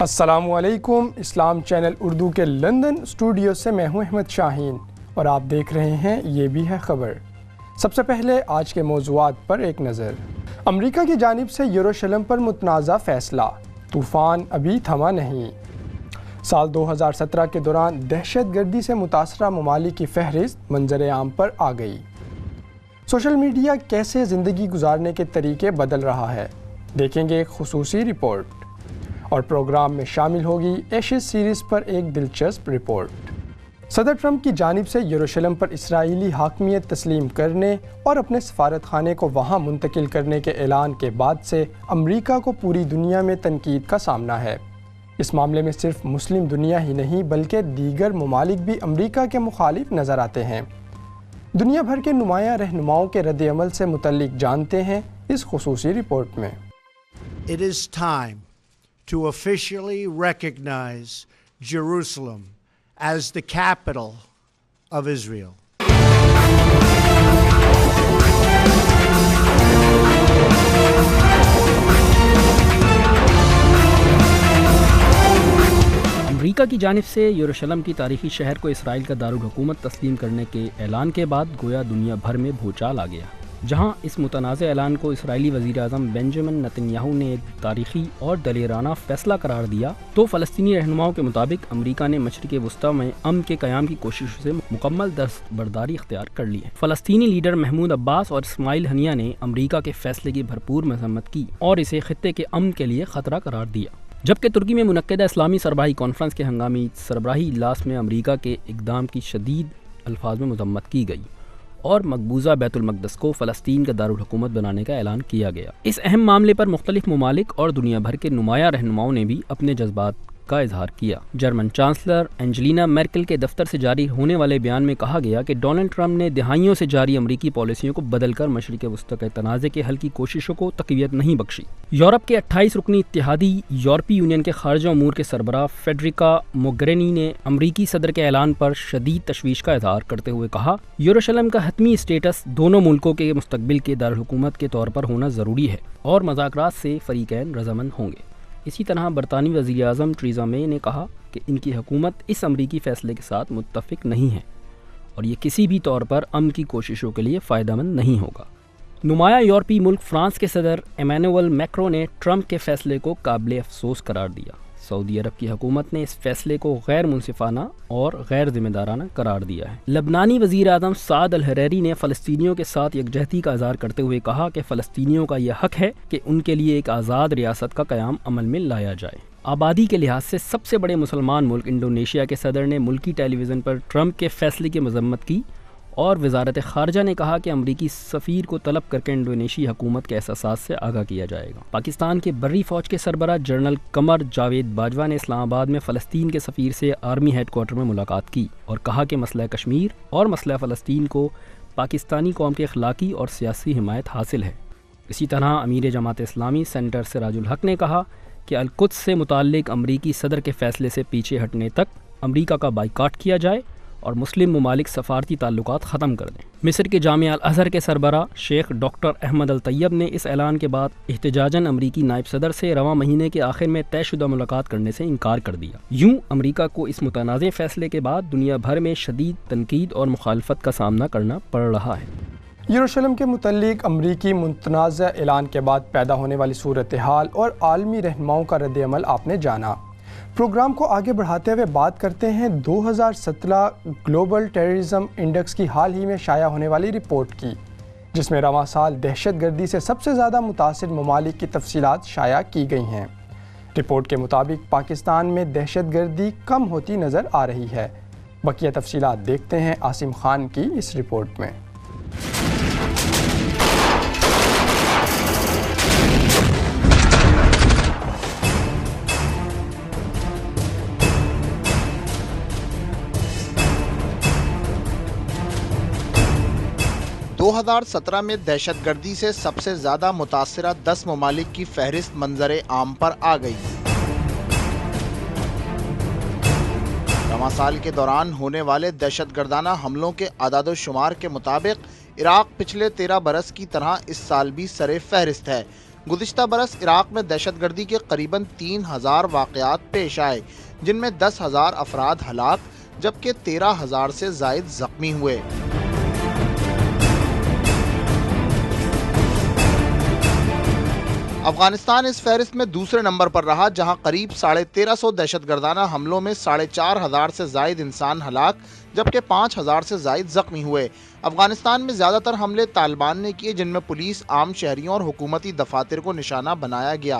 السلام علیکم۔ اسلام چینل اردو کے لندن اسٹوڈیو سے میں ہوں احمد شاہین اور آپ دیکھ رہے ہیں یہ بھی ہے خبر۔ سب سے پہلے آج کے موضوعات پر ایک نظر۔ امریکہ کی جانب سے یروشلم پر متنازع فیصلہ، طوفان ابھی تھما نہیں۔ سال 2017 کے دوران دہشت گردی سے متاثرہ ممالک کی فہرست منظر عام پر آ گئی۔ سوشل میڈیا کیسے زندگی گزارنے کے طریقے بدل رہا ہے، دیکھیں گے ایک خصوصی رپورٹ۔ اور پروگرام میں شامل ہوگی ایشز سیریز پر ایک دلچسپ رپورٹ۔ صدر ٹرمپ کی جانب سے یروشلم پر اسرائیلی حاکمیت تسلیم کرنے اور اپنے سفارت خانے کو وہاں منتقل کرنے کے اعلان کے بعد سے امریکہ کو پوری دنیا میں تنقید کا سامنا ہے۔ اس معاملے میں صرف مسلم دنیا ہی نہیں بلکہ دیگر ممالک بھی امریکہ کے مخالف نظر آتے ہیں۔ دنیا بھر کے نمایاں رہنماؤں کے رد عمل سے متعلق جانتے ہیں اس خصوصی رپورٹ میں۔ It is time to officially recognize Jerusalem as the capital of Israel. امریکہ کی جانب سے یروشلم کی تاریخی شہر کو اسرائیل کا دارالحکومت تسلیم کرنے کے اعلان کے بعد گویا دنیا بھر میں بھوچال آ گیا، جہاں اس متنازع اعلان کو اسرائیلی وزیر اعظم بنجامن نتن یاہو نے تاریخی اور دلیرانہ فیصلہ قرار دیا، تو فلسطینی رہنماؤں کے مطابق امریکہ نے مشرق وسطی میں امن کے قیام کی کوششوں سے مکمل دستبرداری اختیار کر لی ہے۔ فلسطینی لیڈر محمود عباس اور اسماعیل ہنیہ نے امریکہ کے فیصلے کی بھرپور مذمت کی اور اسے خطے کے امن کے لیے خطرہ قرار دیا، جبکہ ترکی میں منعقدہ اسلامی سربراہی کانفرنس کے ہنگامی سربراہی اجلاس میں امریکہ کے اقدام کی شدید الفاظ میں مذمت کی گئی اور مقبوضہ بیت المقدس کو فلسطین کا دارالحکومت بنانے کا اعلان کیا گیا۔ اس اہم معاملے پر مختلف ممالک اور دنیا بھر کے نمایاں رہنماؤں نے بھی اپنے جذبات کا اظہار کیا۔ جرمن چانسلر اینجلینا میرکل کے دفتر سے جاری ہونے والے بیان میں کہا گیا کہ ڈونلڈ ٹرمپ نے دہائیوں سے جاری امریکی پالیسیوں کو بدل کر مشرق وسطی کے تنازع کے حل کی کوششوں کو تقویت نہیں بخشی۔ یورپ کے 28 رکنی اتحادی یورپی یونین کے خارجہ امور کے سربراہ فیڈریکا موگرینی نے امریکی صدر کے اعلان پر شدید تشویش کا اظہار کرتے ہوئے کہا، یروشلم کا حتمی اسٹیٹس دونوں ملکوں کے مستقبل کے دارالحکومت کے طور پر ہونا ضروری ہے اور مذاکرات سے فریقین رضامند ہوں گے۔ اسی طرح برطانوی وزیر اعظم ٹریزا مے نے کہا کہ ان کی حکومت اس امریکی فیصلے کے ساتھ متفق نہیں ہے اور یہ کسی بھی طور پر امن کی کوششوں کے لیے فائدہ مند نہیں ہوگا۔ نمایاں یورپی ملک فرانس کے صدر ایمانوئل میکرو نے ٹرمپ کے فیصلے کو قابل افسوس قرار دیا۔ سعودی عرب کی حکومت نے اس فیصلے کو غیر منصفانہ اور غیر ذمہ دارانہ قرار دیا ہے۔ لبنانی وزیر اعظم سعد الحریری نے فلسطینیوں کے ساتھ یکجہتی کا اظہار کرتے ہوئے کہا کہ فلسطینیوں کا یہ حق ہے کہ ان کے لیے ایک آزاد ریاست کا قیام عمل میں لایا جائے۔ آبادی کے لحاظ سے سب سے بڑے مسلمان ملک انڈونیشیا کے صدر نے ملکی ٹیلی ویژن پر ٹرمپ کے فیصلے کی مذمت کی اور وزارت خارجہ نے کہا کہ امریکی سفیر کو طلب کر کے انڈونیشی حکومت کے احساسات سے آگاہ کیا جائے گا۔ پاکستان کے بری فوج کے سربراہ جنرل قمر جاوید باجوہ نے اسلام آباد میں فلسطین کے سفیر سے آرمی ہیڈ کوارٹر میں ملاقات کی اور کہا کہ مسئلہ کشمیر اور مسئلہ فلسطین کو پاکستانی قوم کی اخلاقی اور سیاسی حمایت حاصل ہے۔ اسی طرح امیر جماعت اسلامی سینیٹر سراج الحق نے کہا کہ القدس سے متعلق امریکی صدر کے فیصلے سے پیچھے ہٹنے تک امریکہ کا بائیکاٹ کیا جائے اور مسلم ممالک سفارتی تعلقات ختم کر دیں۔ مصر کے جامعہ الازہر کے سربراہ شیخ ڈاکٹر احمد الطیب نے اس اعلان کے بعد احتجاجاً امریکی نائب صدر سے رواں مہینے کے آخر میں طے شدہ ملاقات کرنے سے انکار کر دیا۔ یوں امریکہ کو اس متنازع فیصلے کے بعد دنیا بھر میں شدید تنقید اور مخالفت کا سامنا کرنا پڑ رہا ہے۔ یروشلم کے متعلق امریکی متنازع اعلان کے بعد پیدا ہونے والی صورتحال اور عالمی رہنماؤں کا رد عمل آپ نے جانا۔ پروگرام کو آگے بڑھاتے ہوئے بات کرتے ہیں 2017 گلوبل ٹیررزم انڈیکس کی حال ہی میں شائع ہونے والی رپورٹ کی، جس میں رواں سال دہشت گردی سے سب سے زیادہ متاثر ممالک کی تفصیلات شائع کی گئی ہیں۔ رپورٹ کے مطابق پاکستان میں دہشت گردی کم ہوتی نظر آ رہی ہے۔ بقیہ تفصیلات دیکھتے ہیں عاصم خان کی اس رپورٹ میں۔ دو 2017 میں دہشت گردی سے سب سے زیادہ متاثرہ 10 ممالک کی فہرست منظر عام پر آ گئی۔ رواں سال کے دوران ہونے والے دہشت گردانہ حملوں کے اعداد و شمار کے مطابق عراق پچھلے 13 برس کی طرح اس سال بھی سر فہرست ہے، گزشتہ برس عراق میں دہشت گردی کے قریباً 3000 واقعات پیش آئے، جن میں 10,000 افراد ہلاک جبکہ 13,000 سے زائد زخمی ہوئے۔ افغانستان اس فہرست میں دوسرے نمبر پر رہا، جہاں قریب 1350 دہشت گردانہ حملوں میں 4,500 سے زائد انسان ہلاک جبکہ 5,000 سے زائد زخمی ہوئے۔ افغانستان میں زیادہ تر حملے طالبان نے کیے، جن میں پولیس، عام شہریوں اور حکومتی دفاتر کو نشانہ بنایا گیا۔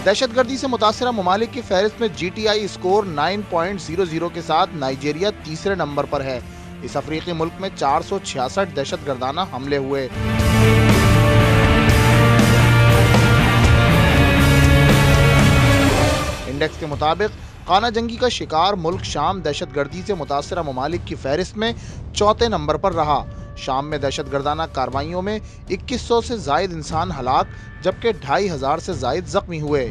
دہشت گردی سے متاثرہ ممالک کی فہرست میں GTI اسکور 9.00 کے ساتھ نائجیریا تیسرے نمبر پر ہے۔ اس افریقی ملک میں 466 دہشت گردانہ حملے ہوئے۔ انڈیکس کے مطابق خانہ جنگی کا شکار ملک شام دہشت گردی سے متاثرہ ممالک کی فہرست میں چوتھے نمبر پر رہا۔ شام میں دہشت گردانہ کارروائیوں میں 2100 سے زائد انسان ہلاک جبکہ 2500 سے زائد زخمی ہوئے۔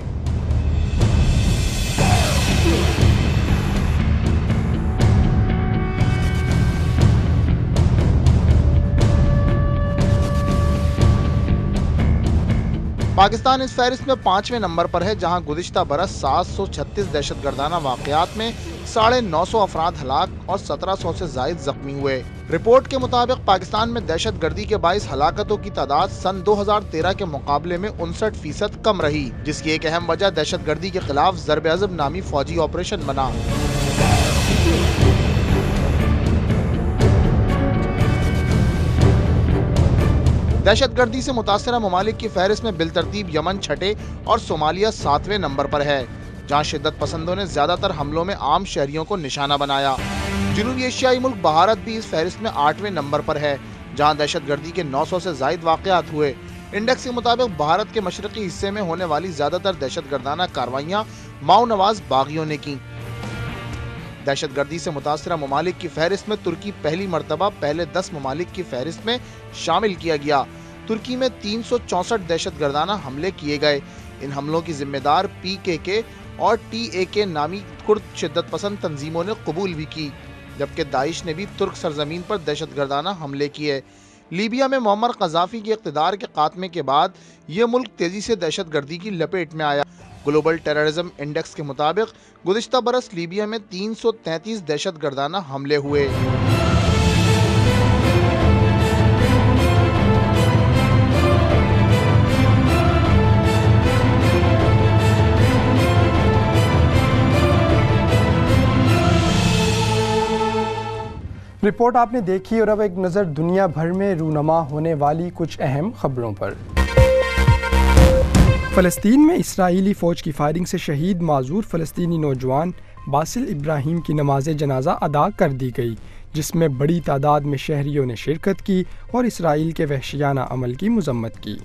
پاکستان اس فہرست میں 5ویں نمبر پر ہے، جہاں گزشتہ برس 736 دہشت گردانہ واقعات میں 950 افراد ہلاک اور 1700 سے زائد زخمی ہوئے۔ رپورٹ کے مطابق پاکستان میں دہشت گردی کے باعث ہلاکتوں کی تعداد سن 2013 کے مقابلے میں 59% کم رہی، جس کی ایک اہم وجہ دہشت گردی کے خلاف ضرب عضب نامی فوجی آپریشن بنا۔ دہشت گردی سے متاثرہ ممالک کی فہرست میں بالترتیب یمن چھٹے اور صومالیہ 7ویں نمبر پر ہے، جہاں شدت پسندوں نے زیادہ تر حملوں میں عام شہریوں کو نشانہ بنایا۔ جنوبی ایشیائی ملک بھارت بھی اس فہرست میں 8ویں نمبر پر ہے، جہاں دہشت گردی کے 900 سے زائد واقعات ہوئے۔ انڈیکس کے مطابق بھارت کے مشرقی حصے میں ہونے والی زیادہ تر دہشت گردانہ کارروائیاں ماؤ نواز باغیوں نے کی۔ دہشت گردی سے متاثرہ ممالک کی فہرست میں ترکی پہلی مرتبہ پہلے 10 ممالک کی فہرست میں شامل کیا گیا۔ ترکی میں 364 دہشت گردانہ حملے کیے گئے۔ ان حملوں کی ذمہ دار PKK اور TAK نامی کرد شدت پسند تنظیموں نے قبول بھی کی، جبکہ داعش نے بھی ترک سرزمین پر دہشت گردانہ حملے کیے۔ لیبیا میں معمر قذافی کے اقتدار کے خاتمے کے بعد یہ ملک تیزی سے دہشت گردی کی لپیٹ میں آیا۔ گلوبل ٹیررزم انڈیکس کے مطابق گزشتہ برس لیبیا میں 333 دہشت گردانہ حملے ہوئے۔ رپورٹ آپ نے دیکھی، اور اب ایک نظر دنیا بھر میں رونما ہونے والی کچھ اہم خبروں پر۔ فلسطین میں اسرائیلی فوج کی فائرنگ سے شہید معذور فلسطینی نوجوان باسل ابراہیم کی نماز جنازہ ادا کر دی گئی، جس میں بڑی تعداد میں شہریوں نے شرکت کی اور اسرائیل کے وحشیانہ عمل کی مذمت کی۔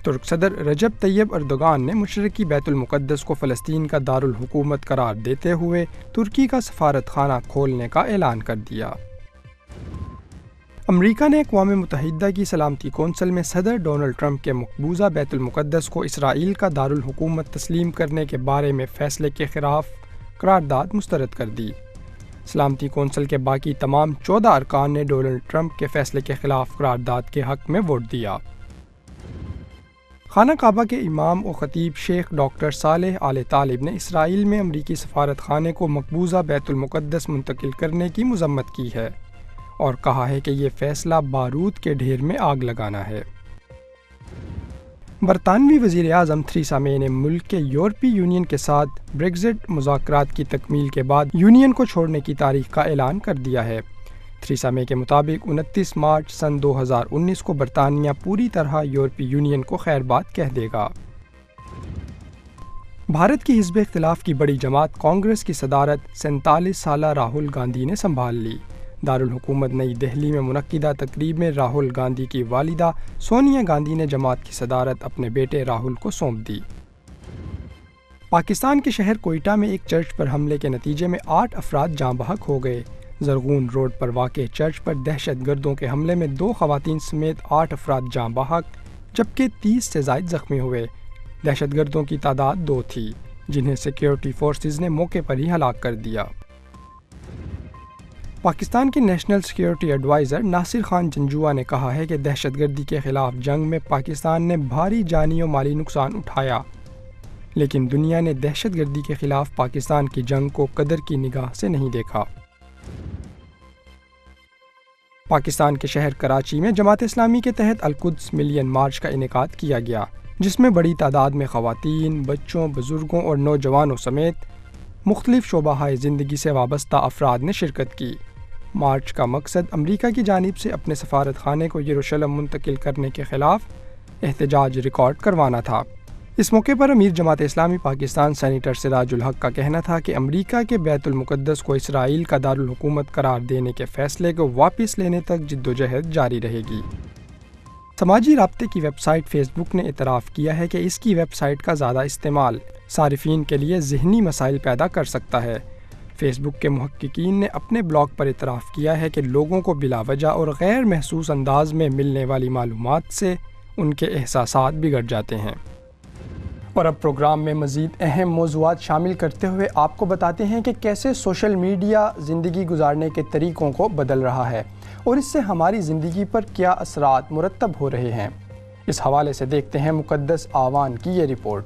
ترک صدر رجب طیب اردوغان نے مشرقی بیت المقدس کو فلسطین کا دارالحکومت قرار دیتے ہوئے ترکی کا سفارت خانہ کھولنے کا اعلان کر دیا۔ امریکہ نے اقوام متحدہ کی سلامتی کونسل میں صدر ڈونلڈ ٹرمپ کے مقبوضہ بیت المقدس کو اسرائیل کا دارالحکومت تسلیم کرنے کے بارے میں فیصلے کے خلاف قرارداد مسترد کر دی۔ سلامتی کونسل کے باقی تمام 14 ارکان نے ڈونلڈ ٹرمپ کے فیصلے کے خلاف قرارداد کے حق میں ووٹ دیا۔ خانہ کعبہ کے امام و خطیب شیخ ڈاکٹر صالح آل طالب نے اسرائیل میں امریکی سفارت خانے کو مقبوضہ بیت المقدس منتقل کرنے کی مذمت کی ہے اور کہا ہے کہ یہ فیصلہ بارود کے ڈھیر میں آگ لگانا ہے۔ برطانوی وزیر اعظم تھریسا مے نے ملک کے یورپی یونین کے ساتھ بریگزٹ مذاکرات کی تکمیل کے بعد یونین کو چھوڑنے کی تاریخ کا اعلان کر دیا ہے۔ تھریسا مے کے مطابق 29 مارچ سن 2019 کو برطانیہ پوری طرح یورپی یونین کو خیر بات کہہ دے گا۔ بھارت کی حزب اختلاف کی بڑی جماعت کانگریس کی صدارت 47 سالہ راہل گاندھی نے سنبھال لی۔ دارالحکومت نئی دہلی میں منعقدہ تقریب میں راہل گاندھی کی والدہ سونیا گاندھی نے جماعت کی صدارت اپنے بیٹے راہل کو سونپ دی۔ پاکستان کے شہر کوئٹہ میں ایک چرچ پر حملے کے نتیجے میں 8 افراد جاں بحق ہو گئے۔ زرغون روڈ پر واقع چرچ پر دہشت گردوں کے حملے میں 2 خواتین سمیت 8 افراد جاں بحق جبکہ 30 سے زائد زخمی ہوئے۔ دہشت گردوں کی تعداد 2 تھی، جنہیں سیکیورٹی فورسز نے موقع پر ہی ہلاک کر دیا۔ پاکستان کے national security advisor Nasir Khan Janjua نے کہا ہے کہ دہشت گردی کے خلاف جنگ میں پاکستان نے بھاری جانی و مالی نقصان اٹھایا، لیکن دنیا نے دہشت گردی کے خلاف پاکستان کی جنگ کو قدر کی نگاہ سے نہیں دیکھا۔ پاکستان کے شہر کراچی میں جماعت اسلامی کے تحت القدس ملین مارچ کا انعقاد کیا گیا، جس میں بڑی تعداد میں خواتین، بچوں، بزرگوں اور نوجوانوں سمیت مختلف شعبہ زندگی سے وابستہ افراد نے شرکت کی۔ مارچ کا مقصد امریکہ کی جانب سے اپنے سفارت خانے کو یروشلم منتقل کرنے کے خلاف احتجاج ریکارڈ کروانا تھا۔ اس موقع پر امیر جماعت اسلامی پاکستان سینیٹر سراج الحق کا کہنا تھا کہ امریکہ کے بیت المقدس کو اسرائیل کا دارالحکومت قرار دینے کے فیصلے کو واپس لینے تک جدوجہد جاری رہے گی۔ سماجی رابطے کی ویب سائٹ فیس بک نے اعتراف کیا ہے کہ اس کی ویب سائٹ کا زیادہ استعمال صارفین کے لیے ذہنی مسائل پیدا کر سکتا ہے۔ فیس بک کے محققین نے اپنے بلاگ پر اعتراف کیا ہے کہ لوگوں کو بلا وجہ اور غیر محسوس انداز میں ملنے والی معلومات سے ان کے احساسات بگڑ جاتے ہیں۔ اور اب پروگرام میں مزید اہم موضوعات شامل کرتے ہوئے آپ کو بتاتے ہیں کہ کیسے سوشل میڈیا زندگی گزارنے کے طریقوں کو بدل رہا ہے اور اس سے ہماری زندگی پر کیا اثرات مرتب ہو رہے ہیں۔ اس حوالے سے دیکھتے ہیں مقدس آوان کی یہ رپورٹ۔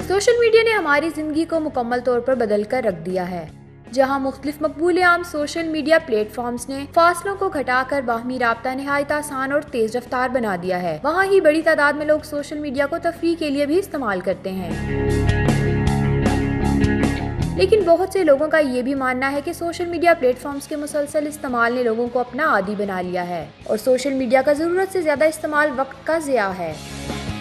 سوشل میڈیا نے ہماری زندگی کو مکمل طور پر بدل کر رکھ دیا ہے۔ جہاں مختلف مقبول عام سوشل میڈیا پلیٹ فارمز نے فاصلوں کو گھٹا کر باہمی رابطہ نہایت آسان اور تیز رفتار بنا دیا ہے، وہاں ہی بڑی تعداد میں لوگ سوشل میڈیا کو تفریح کے لیے بھی استعمال کرتے ہیں۔ لیکن بہت سے لوگوں کا یہ بھی ماننا ہے کہ سوشل میڈیا پلیٹ فارمز کے مسلسل استعمال نے لوگوں کو اپنا عادی بنا لیا ہے اور سوشل میڈیا کا ضرورت سے زیادہ استعمال وقت کا ضیاع ہے۔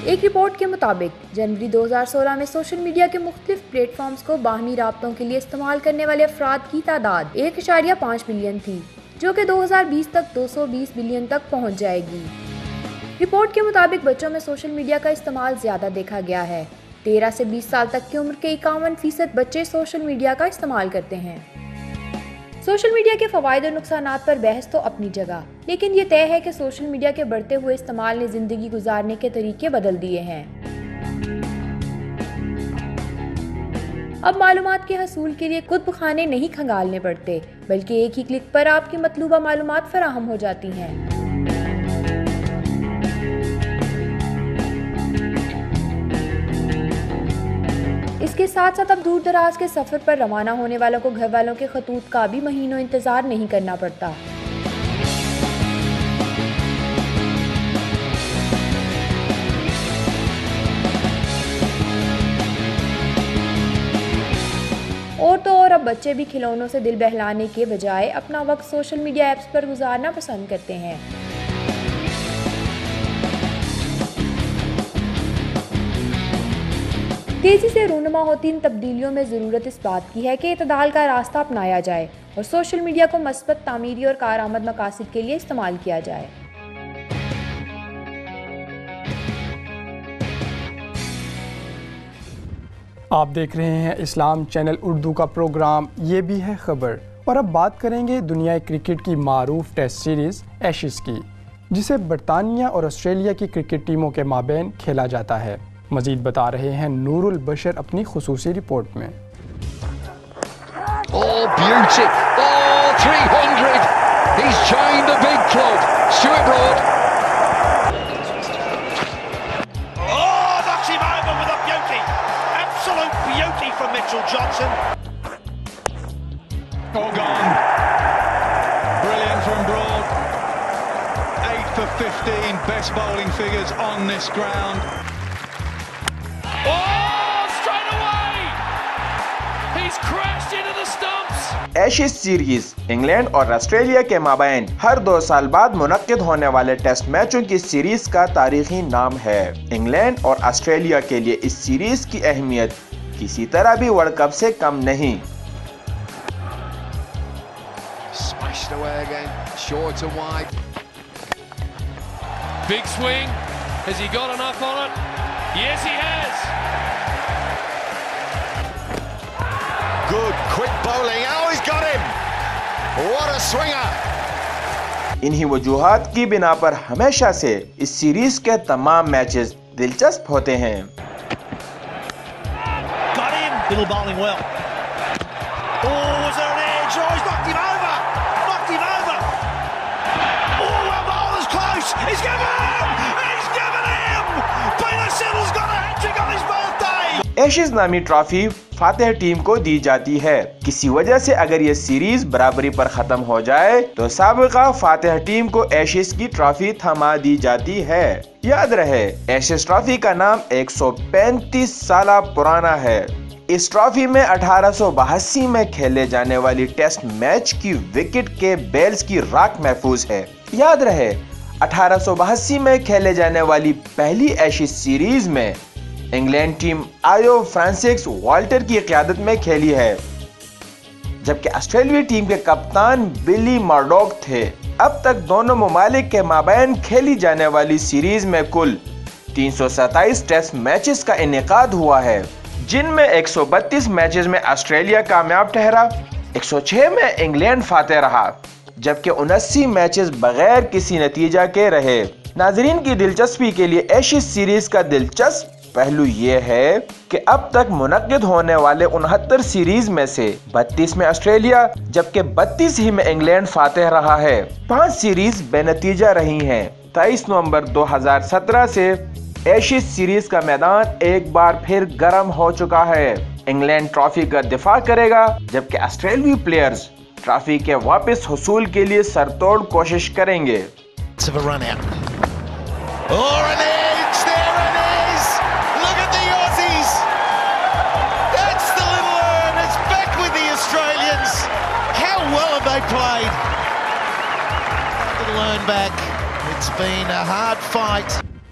ایک رپورٹ کے مطابق جنوری 2016 میں سوشل میڈیا کے مختلف پلیٹ فارمز کو باہمی رابطوں کے لیے استعمال کرنے والے افراد کی تعداد 1.5 بلین تھی، جو کہ 2020 تک 220 بلین تک پہنچ جائے گی۔ رپورٹ کے مطابق بچوں میں سوشل میڈیا کا استعمال زیادہ دیکھا گیا ہے۔ 13 سے 20 سال تک کی عمر کے 51% بچے سوشل میڈیا کا استعمال کرتے ہیں۔ سوشل میڈیا کے فوائد اور نقصانات پر بحث تو اپنی جگہ، لیکن یہ طے ہے کہ سوشل میڈیا کے بڑھتے ہوئے استعمال نے زندگی گزارنے کے طریقے بدل دیے ہیں۔ اب معلومات کے حصول کے لیے کتب خانے نہیں کھنگالنے پڑتے، بلکہ ایک ہی کلک پر آپ کی مطلوبہ معلومات فراہم ہو جاتی ہیں۔ اس کے ساتھ ساتھ اب دور دراز کے سفر پر روانہ ہونے والوں کو گھر والوں کے خطوط کا بھی مہینوں انتظار نہیں کرنا پڑتا۔ اور تو اور اب بچے بھی کھلونوں سے دل بہلانے کے بجائے اپنا وقت سوشل میڈیا ایپس پر گزارنا پسند کرتے ہیں۔ تیزی سے رونما ہوتی ان تبدیلیوں میں ضرورت اس بات کی ہے کہ اعتدال کا راستہ اپنایا جائے اور سوشل میڈیا کو مثبت تعمیری اور کارآمد مقاصد کے لیے استعمال کیا جائے۔ آپ دیکھ رہے ہیں اسلام چینل اردو کا پروگرام یہ بھی ہے خبر، اور اب بات کریں گے دنیا کرکٹ کی معروف ٹیسٹ سیریز ایشز کی، جسے برطانیہ اور آسٹریلیا کی کرکٹ ٹیموں کے مابین کھیلا جاتا ہے۔ مزید بتا رہے ہیں نور البشر اپنی خصوصی رپورٹ میں۔ Oh, beauty! Oh, 300! He's joined the big club. Stuart Broad. Oh, knocks him over with a beauty. Absolute beauty from Mitchell Johnson. All gone. Brilliant from Broad. 8 for 15 best bowling figures on this ground. Oh, straight away! He's crashed into the stumps. Ashes series England اور Australia کے مابین ہر 2 سال بعد منعقد ہونے والے test میچوں کی سیریز کا تاریخی نام ہے۔ انگلینڈ اور آسٹریلیا کے لیے اس سیریز کی اہمیت کسی طرح بھی ورلڈ کپ سے کم نہیں۔ Smashed away again, short and wide. Big swing. Has he got enough on it? Yes, he has. Good, quick bowling. Oh, he's got him. What a swinger. انہی وجوہات کی بنا پر ہمیشہ سے اس سیریز کے تمام میچز دلچسپ ہوتے ہیں۔ ایشز نامی ٹرافی فاتح ٹیم کو دی جاتی ہے۔ کسی وجہ سے اگر یہ سیریز برابری پر ختم ہو جائے تو سابقہ فاتح ٹیم کو ایشز کی ٹرافی تھما دی جاتی ہے۔ یاد رہے، ایشز ٹرافی کا نام 135 سالہ پرانا ہے۔ اس ٹرافی میں 1882 میں کھیلے جانے والی ٹیسٹ میچ کی وکٹ کے بیلز کی راکھ محفوظ ہے۔ یاد رہے، 1882 میں کھیلے جانے والی پہلی ایشز سیریز میں انگلینڈ ٹیم آیو فرانسکس والٹر کی قیادت میں کھیلی ہے، جبکہ آسٹریلوی ٹیم کے کپتان بلی مرڈوک تھے۔ اب تک دونوں ممالک کے مابین کھیلی جانے والی سیریز میں کل 327 ٹیسٹ میچز کا انعقاد ہوا ہے، جن میں 132 میچز میں آسٹریلیا کامیاب ٹھہرا، 106 میں انگلینڈ فاتح رہا، جبکہ 79 میچز بغیر کسی نتیجہ کے رہے۔ ناظرین کی دلچسپی کے لیے ایشز سیریز کا دلچسپ پہلو یہ ہے کہ اب تک منعقد ہونے والے 69 سیریز میں سے 32 میں آسٹریلیا جبکہ 32 ہی میں انگلینڈ فاتح رہا ہے۔ 5 سیریز بے نتیجہ رہی ہیں۔ 23 نومبر 2017 سے ایشز سیریز کا میدان ایک بار پھر گرم ہو چکا ہے۔ انگلینڈ ٹرافی کا دفاع کرے گا، جبکہ آسٹریلوی پلیئرز ٹرافی کے واپس حصول کے لیے سرتوڑ کوشش کریں گے۔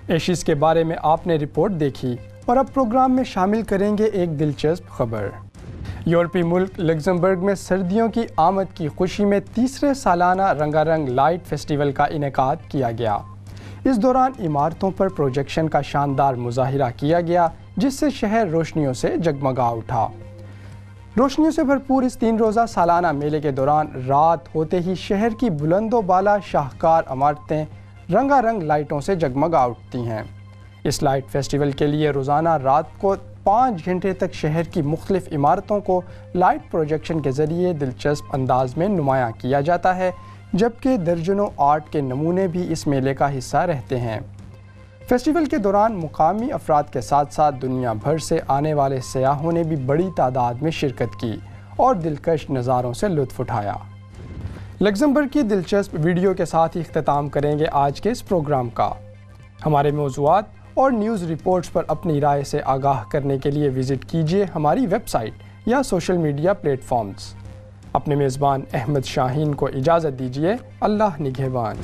ایشز کے بارے میں آپ نے رپورٹ دیکھی، اور اب پروگرام میں شامل کریں گے ایک دلچسپ خبر۔ یورپی ملک لگزمبرگ میں سردیوں کی آمد کی خوشی میں تیسرے سالانہ رنگا رنگ لائٹ فیسٹیول کا انعقاد کیا گیا۔ اس دوران عمارتوں پر پروجیکشن کا شاندار مظاہرہ کیا گیا، جس سے شہر روشنیوں سے جگمگا اٹھا۔ روشنیوں سے بھرپور اس 3 روزہ سالانہ میلے کے دوران رات ہوتے ہی شہر کی بلند و بالا شاہکار عمارتیں رنگا رنگ لائٹوں سے جگمگا اٹھتی ہیں۔ اس لائٹ فیسٹیول کے لیے روزانہ رات کو 5 گھنٹے تک شہر کی مختلف عمارتوں کو لائٹ پروجیکشن کے ذریعے دلچسپ انداز میں نمایاں کیا جاتا ہے، جبکہ درجنوں آرٹ کے نمونے بھی اس میلے کا حصہ رہتے ہیں۔ فیسٹیول کے دوران مقامی افراد کے ساتھ ساتھ دنیا بھر سے آنے والے سیاحوں نے بھی بڑی تعداد میں شرکت کی اور دلکش نظاروں سے لطف اٹھایا۔ لگزمبرگ کی دلچسپ ویڈیو کے ساتھ ہی اختتام کریں گے آج کے اس پروگرام کا۔ ہمارے موضوعات اور نیوز رپورٹس پر اپنی رائے سے آگاہ کرنے کے لیے وزٹ کیجیے ہماری ویب سائٹ یا سوشل میڈیا پلیٹ فارمز۔ اپنے میزبان احمد شاہین کو اجازت دیجیے۔ اللہ نگہبان۔